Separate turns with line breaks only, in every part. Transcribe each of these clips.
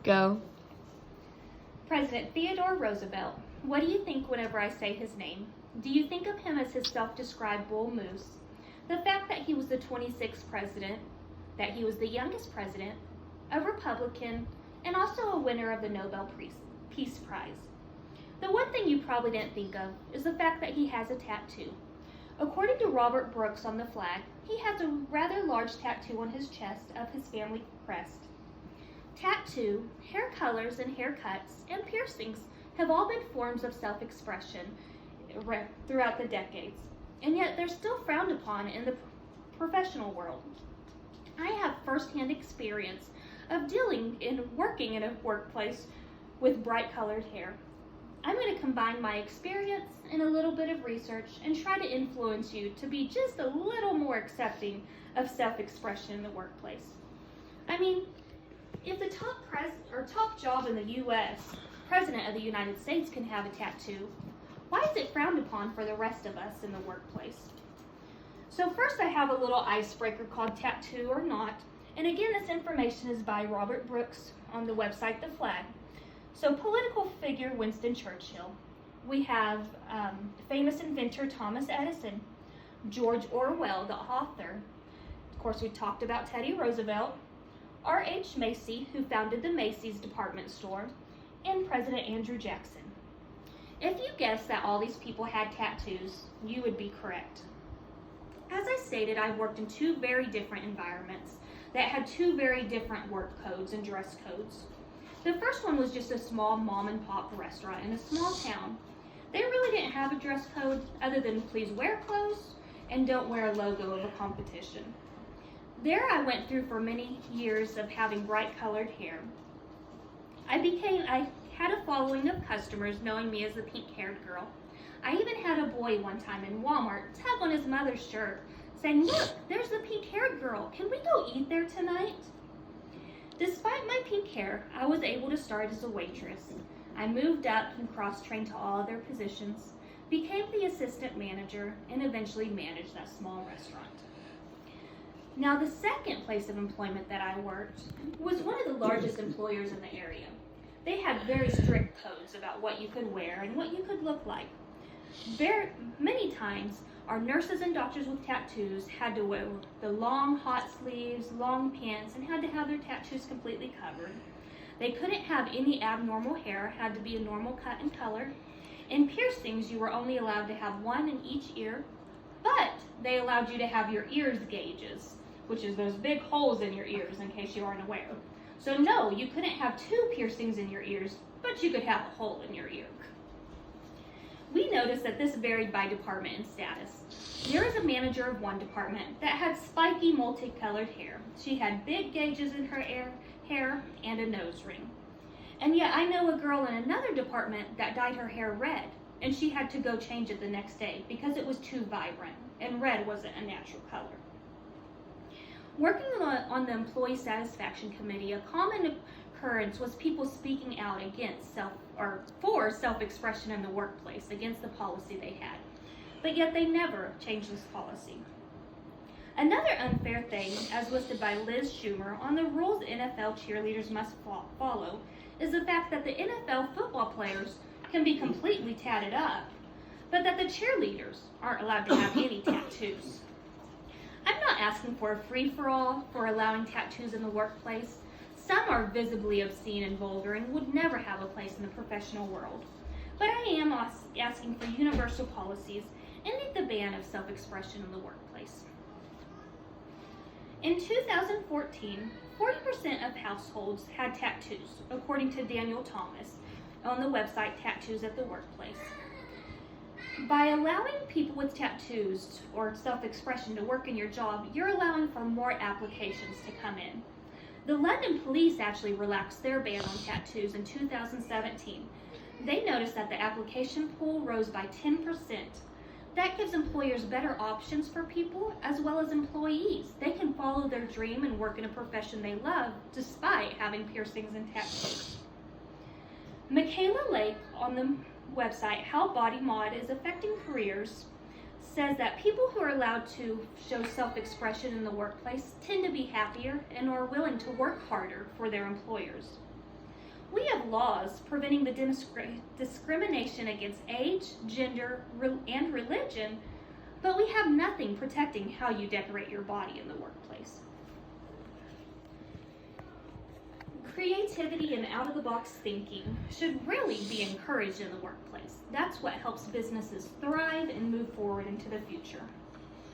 Go.
President Theodore Roosevelt. What do you think whenever I say his name? Do you think of him as his self-described bull moose? The fact that he was the 26th president, that he was the youngest president, a Republican, and also a winner of the Nobel Peace Prize. The one thing you probably didn't think of is the fact that he has a tattoo. According to Robert Brooks on the flag, he has a rather large tattoo on his chest of his family crest. Tattoo, hair colors and haircuts, and piercings have all been forms of self-expression throughout the decades, and yet they're still frowned upon in the professional world. I have firsthand experience of dealing and working in a workplace with bright colored hair. I'm going to combine my experience and a little bit of research and try to influence you to be just a little more accepting of self-expression in the workplace. I mean, if the top job in the U.S., President of the United States, can have a tattoo, why is it frowned upon for the rest of us in the workplace? So first I have a little icebreaker called Tattoo or Not, and again this information is by Robert Brooks on the website The Flag. So political figure Winston Churchill. We have famous inventor Thomas Edison, George Orwell, the author. Of course, we talked about Teddy Roosevelt, R.H. Macy, who founded the Macy's department store, and President Andrew Jackson. If you guessed that all these people had tattoos, you would be correct. As I stated, I've worked in two very different environments that had two very different work codes and dress codes. The first one was just a small mom and pop restaurant in a small town. They really didn't have a dress code other than please wear clothes and don't wear a logo of a competition. There I went through for many years of having bright colored hair. I had a following of customers knowing me as the pink-haired girl. I even had a boy one time in Walmart tug on his mother's shirt, saying, "Look, there's the pink-haired girl. Can we go eat there tonight?" Despite my pink hair, I was able to start as a waitress. I moved up and cross-trained to all other positions, became the assistant manager, and eventually managed that small restaurant. Now, the second place of employment that I worked was one of the largest employers in the area. They had very strict codes about what you could wear and what you could look like. Many times, our nurses and doctors with tattoos had to wear the long hot sleeves, long pants, and had to have their tattoos completely covered. They couldn't have any abnormal hair, had to be a normal cut and color. In piercings, you were only allowed to have one in each ear, but they allowed you to have your ears gauges, which is those big holes in your ears in case you aren't aware. So no, you couldn't have two piercings in your ears, but you could have a hole in your ear. We noticed that this varied by department and status. There was a manager of one department that had spiky, multicolored hair. She had big gauges in her hair and a nose ring. And yet I know a girl in another department that dyed her hair red, and she had to go change it the next day because it was too vibrant, and red wasn't a natural color. Working on the Employee Satisfaction Committee, a common occurrence was people speaking out against for self-expression in the workplace, against the policy they had. But yet they never changed this policy. Another unfair thing, as listed by Liz Schumer on the rules NFL cheerleaders must follow, is the fact that the NFL football players can be completely tatted up, but that the cheerleaders aren't allowed to have any tattoos. I'm not asking for a free-for-all for allowing tattoos in the workplace. Some are visibly obscene and vulgar and would never have a place in the professional world. But I am asking for universal policies ending the ban of self-expression in the workplace. In 2014, 40% of households had tattoos, according to Daniel Thomas on the website Tattoos at the Workplace. By allowing people with tattoos or self-expression to work in your job, you're allowing for more applications to come in. The London police actually relaxed their ban on tattoos in 2017. They noticed that the application pool rose by 10%. That gives employers better options for people as well as employees. They can follow their dream and work in a profession they love despite having piercings and tattoos. Michaela Lake on the website How Body Mod is Affecting Careers says that people who are allowed to show self-expression in the workplace tend to be happier and are willing to work harder for their employers. laws preventing the discrimination against age, gender, and religion, but we have nothing protecting how you decorate your body in the workplace. Creativity and out-of-the-box thinking should really be encouraged in the workplace. That's what helps businesses thrive and move forward into the future.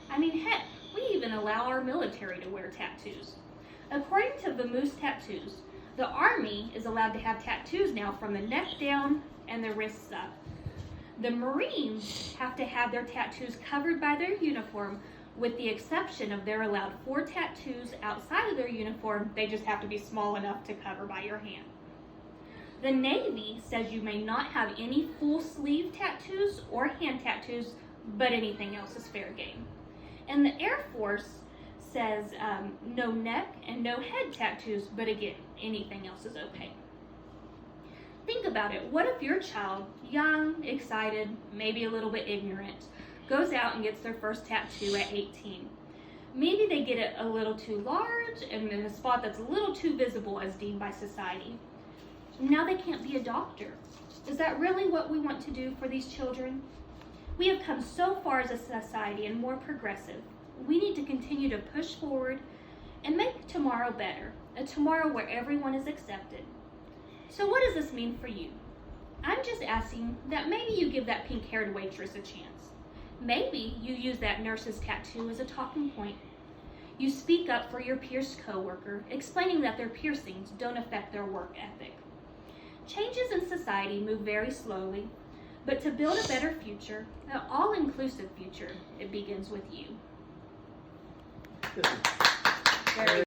I mean, heck, we even allow our military to wear tattoos. According to the Moose Tattoos, the Army is allowed to have tattoos now from the neck down and the wrists up. The Marines have to have their tattoos covered by their uniform, with the exception of they're allowed 4 tattoos outside of their uniform. They just have to be small enough to cover by your hand. The Navy says you may not have any full sleeve tattoos or hand tattoos, but anything else is fair game. And the Air Force says no neck and no head tattoos, but again, anything else is okay. Think about it. What if your child, young, excited, maybe a little bit ignorant, goes out and gets their first tattoo at 18? Maybe they get it a little too large and in a spot that's a little too visible as deemed by society. Now they can't be a doctor. Is that really what we want to do for these children? We have come so far as a society and more progressive. We need to continue to push forward and make tomorrow better, a tomorrow where everyone is accepted. So what does this mean for you? I'm just asking that maybe you give that pink-haired waitress a chance. Maybe you use that nurse's tattoo as a talking point. You speak up for your pierced coworker, explaining that their piercings don't affect their work ethic. Changes in society move very slowly, but to build a better future, an all-inclusive future, it begins with you.
Very